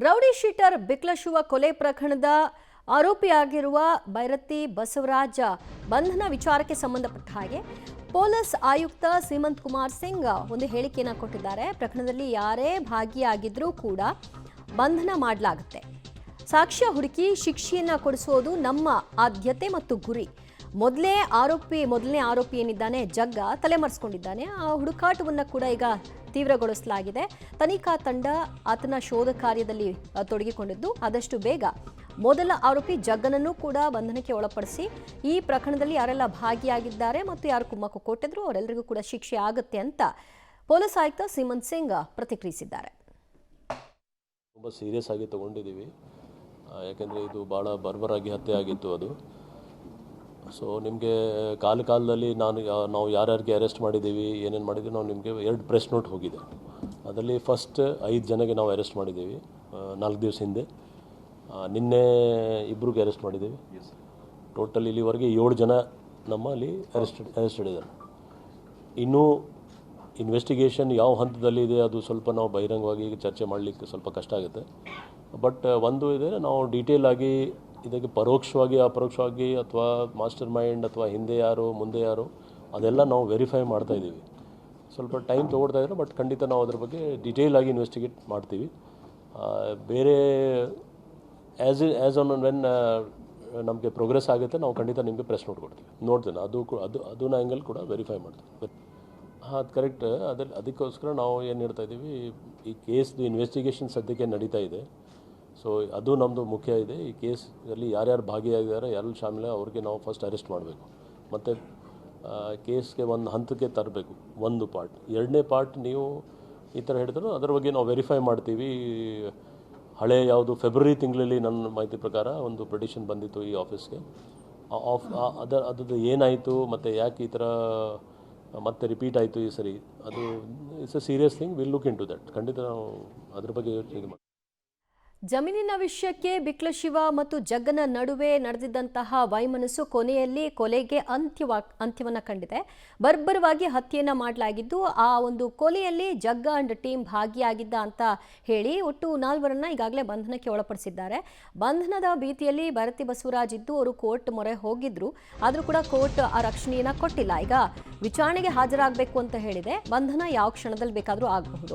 Rowdy sheeter ಬಿಕ್ಲಶಿವ ಕೊಲೆ ಪ್ರಕರಣದ ಆರೋಪಿಯಾಗಿರುವ ಬೈರತಿ ಬಸವರಾಜ ಬಂಧನ ವಿಚಾರಕ್ಕೆ ಸಂಬಂಧಪಟ್ಟ ಹಾಗೆ ಪೊಲೀಸ್ ಆಯುಕ್ತ ಸೀಮಂತ್ ಕುಮಾರ್ ಸಿಂಗ್ ಒಂದು ಹೇಳಿಕೆಯನ್ನು ಕೊಟ್ಟಿದ್ದಾರೆ. ಪ್ರಕರಣದಲ್ಲಿ ಯಾರೇ ಭಾಗಿಯಾಗಿದ್ರೂ ಕೂಡ ಬಂಧನ ಮಾಡಲಾಗುತ್ತೆ. ಸಾಕ್ಷ್ಯ ಹುಡುಕಿ ಶಿಕ್ಷೆಯನ್ನು ಕೊಡಿಸೋದು ನಮ್ಮ ಆದ್ಯತೆ ಮತ್ತು ಗುರಿ. ಮೊದಲನೇ ಆರೋಪಿ ಏನಿದ್ದಾನೆ ಜಗ್ಗ ತಲೆಮರೆಸಿಕೊಂಡಿದ್ದಾನೆ. ಆ ಹುಡುಕಾಟವನ್ನು ಕೂಡ ಈಗ ತೀವ್ರಗೊಳಿಸಲಾಗಿದೆ. ತನಿಖಾ ತಂಡ ಆತನ ಶೋಧ ಕಾರ್ಯದಲ್ಲಿ ತೊಡಗಿಕೊಂಡಿದ್ದು ಆದಷ್ಟು ಬೇಗ ಮೊದಲ ಆರೋಪಿ ಜಗ್ಗನನ್ನು ಕೂಡ ಬಂಧನಕ್ಕೆ ಒಳಪಡಿಸಿ ಈ ಪ್ರಕರಣದಲ್ಲಿ ಯಾರೆಲ್ಲ ಭಾಗಿಯಾಗಿದ್ದಾರೆ ಮತ್ತು ಯಾರು ಕುಮ್ಮಕ್ಕು ಕೊಟ್ಟಿದ್ರು ಅವರೆಲ್ಲರಿಗೂ ಕೂಡ ಶಿಕ್ಷೆ ಆಗುತ್ತೆ ಅಂತ ಪೊಲೀಸ್ ಆಯುಕ್ತ ಸೀಮಂತ್ ಸಿಂಗ್ ಪ್ರತಿಕ್ರಿಯಿಸಿದ್ದಾರೆ. ತುಂಬ ಸೀರಿಯಸ್ ಆಗಿ ತಗೊಂಡಿದ್ದೀವಿ. ಯಾಕೆಂದರೆ ಇದು ಭಾಳ ಬರ್ಬರಾಗಿ ಹತ್ಯೆ ಆಗಿತ್ತು ಅದು. ಸೊ ನಿಮಗೆ ಕಾಲದಲ್ಲಿ ನಾವು ಯಾರ್ಯಾರಿಗೆ ಅರೆಸ್ಟ್ ಮಾಡಿದ್ದೀವಿ, ಏನೇನು ಮಾಡಿದ್ದೀವಿ, ನಾವು ನಿಮಗೆ 2 ಪ್ರೆಸ್ ನೋಟ್ ಹೋಗಿದೆ. ಅದರಲ್ಲಿ ಫಸ್ಟ್ 5 ಜನಗೆ ನಾವು ಅರೆಸ್ಟ್ ಮಾಡಿದ್ದೀವಿ 4 ದಿವಸ ಹಿಂದೆ. ನಿನ್ನೆ 2ಗೆ ಅರೆಸ್ಟ್ ಮಾಡಿದ್ದೀವಿ. ಟೋಟಲ್ ಇಲ್ಲಿವರೆಗೆ 7 ಜನ ನಮ್ಮಲ್ಲಿ ಅರೆಸ್ಟೆಡ್ ಇದ್ದಾರೆ. ಇನ್ನೂ ಇನ್ವೆಸ್ಟಿಗೇಷನ್ ಯಾವ ಹಂತದಲ್ಲಿದೆ ಅದು ಸ್ವಲ್ಪ ನಾವು ಬಹಿರಂಗವಾಗಿ ಚರ್ಚೆ ಮಾಡಲಿಕ್ಕೆ ಸ್ವಲ್ಪ ಕಷ್ಟ ಆಗುತ್ತೆ. ಬಟ್ ಒಂದು ಇದೆ, ನಾವು ಡೀಟೇಲ್ ಆಗಿ ಇದಕ್ಕೆ ಪರೋಕ್ಷವಾಗಿ ಅಪರೋಕ್ಷವಾಗಿ ಅಥವಾ ಮಾಸ್ಟರ್ ಮೈಂಡ್ ಅಥವಾ ಹಿಂದೆ ಯಾರು ಮುಂದೆ ಯಾರು ಅದೆಲ್ಲ ನಾವು ವೆರಿಫೈ ಮಾಡ್ತಾ ಇದ್ದೀವಿ. ಸ್ವಲ್ಪ ಟೈಮ್ ತೊಗೊಳ್ತಾ ಇದ್ದಾರೆ, ಬಟ್ ಖಂಡಿತ ನಾವು ಅದ್ರ ಬಗ್ಗೆ ಡೀಟೇಲ್ ಆಗಿ ಇನ್ವೆಸ್ಟಿಗೇಟ್ ಮಾಡ್ತೀವಿ. ಬೇರೆ ಆ್ಯಸ್ ಆನ್ ವೆನ್ ನಮಗೆ ಪ್ರೋಗ್ರೆಸ್ ಆಗುತ್ತೆ ನಾವು ಖಂಡಿತ ನಿಮಗೆ ಪ್ರೆಸ್ ನೋಟ್ ಕೊಡ್ತೀವಿ. ನೋಡ್ತೇನೆ ಅದು ಆ್ಯಂಗಲ್ ಕೂಡ ವೆರಿಫೈ ಮಾಡ್ತೀವಿ. ಹಾಂ, ಅದು ಕರೆಕ್ಟ್. ಅದಕ್ಕೋಸ್ಕರ ನಾವು ಏನು ಹೇಳ್ತಾ ಇದ್ದೀವಿ, ಈ ಕೇಸ್ದು ಇನ್ವೆಸ್ಟಿಗೇಷನ್ ಸದ್ಯಕ್ಕೆ ನಡೀತಾ ಇದೆ. ಸೊ ಅದು ನಮ್ಮದು ಮುಖ್ಯ ಇದೆ. ಈ ಕೇಸಲ್ಲಿ ಯಾರ್ಯಾರು ಭಾಗಿಯಾಗಿದ್ದಾರೆ, ಯಾರು ಶಾಮಿಲ ಅವ್ರಿಗೆ ನಾವು ಫಸ್ಟ್ ಅರೆಸ್ಟ್ ಮಾಡಬೇಕು ಮತ್ತು ಕೇಸ್ಗೆ ಒಂದು ಹಂತಕ್ಕೆ ತರಬೇಕು. ಒಂದು ಪಾರ್ಟ್. 2ನೇ ಪಾರ್ಟ್ ನೀವು ಈ ಥರ ಹೇಳಿದ್ರು ಅದರ ಬಗ್ಗೆ ನಾವು ವೆರಿಫೈ ಮಾಡ್ತೀವಿ. ಹಳೆ ಯಾವುದು ಫೆಬ್ರವರಿ ತಿಂಗಳಲ್ಲಿ ನನ್ನ ಮಾಹಿತಿ ಪ್ರಕಾರ ಒಂದು ಪಿಟಿಷನ್ ಬಂದಿತ್ತು ಈ ಆಫೀಸ್ಗೆ. ಅದರದ್ದು ಏನಾಯಿತು ಮತ್ತು ಯಾಕೆ ಈ ಥರ ಮತ್ತೆ ರಿಪೀಟ್ ಆಯಿತು ಈ ಸರಿ, ಅದು it's a serious thing. Will look into that. ಖಂಡಿತ ನಾವು ಅದ್ರ ಬಗ್ಗೆ ಯೋಚನೆ ಮಾಡಿ. ಜಮೀನಿನ ವಿಷಯಕ್ಕೆ ಬಿಕ್ಲಶಿವ ಮತ್ತು ಜಗ್ಗನ ನಡುವೆ ನಡೆದಿದ್ದಂತಹ ವೈಮನಸ್ಸು ಕೊನೆಯಲ್ಲಿ ಕೊಲೆಗೆ ಅಂತ್ಯವನ್ನು ಕಂಡಿದೆ. ಬರ್ಬರವಾಗಿ ಹತ್ಯೆಯನ್ನು ಮಾಡಲಾಗಿದ್ದು ಆ ಒಂದು ಕೊಲೆಯಲ್ಲಿ ಜಗ್ಗ ಅಂಡ್ ಟೀಮ್ ಭಾಗಿಯಾಗಿದ್ದ ಅಂತ ಹೇಳಿ ಒಟ್ಟು 4 ಈಗಾಗಲೇ ಬಂಧನಕ್ಕೆ ಒಳಪಡಿಸಿದ್ದಾರೆ. ಬಂಧನದ ಭೀತಿಯಲ್ಲಿ ಬೈರತಿ ಬಸವರಾಜ್ ಇದ್ದು ಅವರು ಕೋರ್ಟ್ ಮೊರೆ ಹೋಗಿದ್ರು. ಆದರೂ ಕೂಡ ಕೋರ್ಟ್ ಆ ರಕ್ಷಣೆಯನ್ನು ಕೊಟ್ಟಿಲ್ಲ. ಈಗ ವಿಚಾರಣೆಗೆ ಹಾಜರಾಗಬೇಕು ಅಂತ ಹೇಳಿದೆ. ಬಂಧನ ಯಾವ ಕ್ಷಣದಲ್ಲಿ ಬೇಕಾದರೂ ಆಗಬಹುದು.